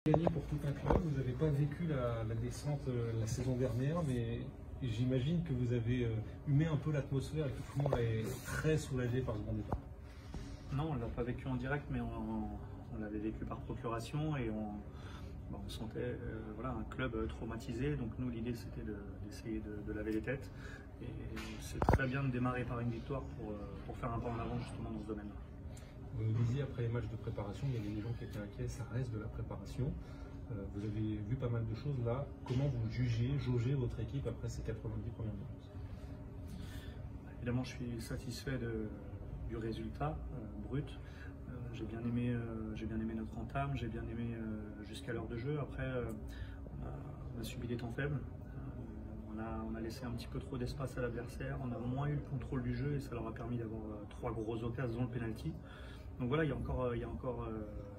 Gagné pour tout un club, vous n'avez pas vécu la descente la saison dernière, mais j'imagine que vous avez humé un peu l'atmosphère et que tout le monde est très soulagé par ce bon départ. Non, on ne l'a pas vécu en direct, mais on l'avait vécu par procuration et on sentait voilà, un club traumatisé. Donc nous, l'idée, c'était d'essayer de laver les têtes. Et c'est très bien de démarrer par une victoire pour faire un pas en avant justement dans ce domaine-là. Vous nous disiez après les matchs de préparation, il y avait des gens qui étaient inquiets, ça reste de la préparation. Vous avez vu pas mal de choses là. Comment vous jaugez votre équipe après ces 90 premières minutes? Évidemment, je suis satisfait du résultat brut. J'ai bien aimé notre entame, j'ai bien aimé jusqu'à l'heure de jeu. Après, on a subi des temps faibles. On a laissé un petit peu trop d'espace à l'adversaire. On a moins eu le contrôle du jeu et ça leur a permis d'avoir 3 grosses occasions dans le penalty. Donc voilà, il y a encore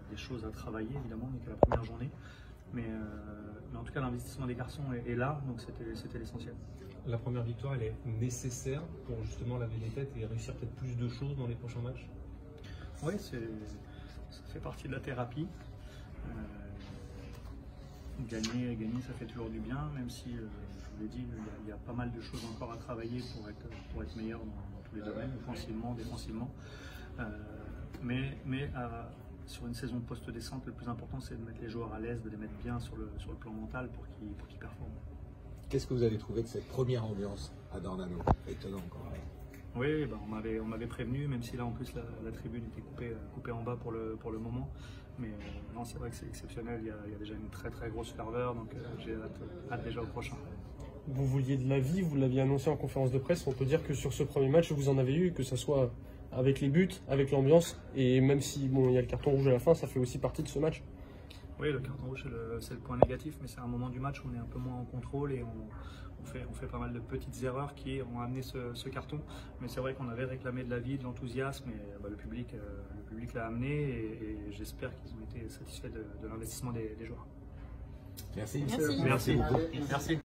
des choses à travailler, évidemment, on n'est qu'à la première journée. Mais en tout cas, l'investissement des garçons est là, donc c'était l'essentiel. La première victoire, elle est nécessaire pour justement laver les têtes et réussir peut-être plus de choses dans les prochains matchs? Oui, ça fait partie de la thérapie. Gagner, ça fait toujours du bien, même si, je vous l'ai dit, il y a pas mal de choses encore à travailler pour être meilleur dans tous les domaines, offensivement, défensivement. Sur une saison post-descente, le plus important, c'est de mettre les joueurs à l'aise, de les mettre bien sur le plan mental pour qu'ils performent. Qu'est-ce que vous avez trouvé de cette première ambiance à Dornano? Étonnant quand même. Oui, on m'avait prévenu, même si là en plus la tribune était coupée en bas pour le moment. Mais non, c'est vrai que c'est exceptionnel, il y a déjà une très très grosse ferveur, donc j'ai hâte déjà au prochain. Vous vouliez de la vie, vous l'aviez annoncé en conférence de presse. On peut dire que sur ce premier match, vous en avez eu, que ce soit avec les buts, avec l'ambiance, et même si il y a le carton rouge à la fin, ça fait aussi partie de ce match. Oui, le carton rouge, c'est le point négatif, mais c'est un moment du match où on est un peu moins en contrôle et on fait pas mal de petites erreurs qui ont amené ce carton. Mais c'est vrai qu'on avait réclamé de la vie, de l'enthousiasme, et le public l'a amené, et j'espère qu'ils ont été satisfaits de l'investissement des joueurs. Merci. Merci.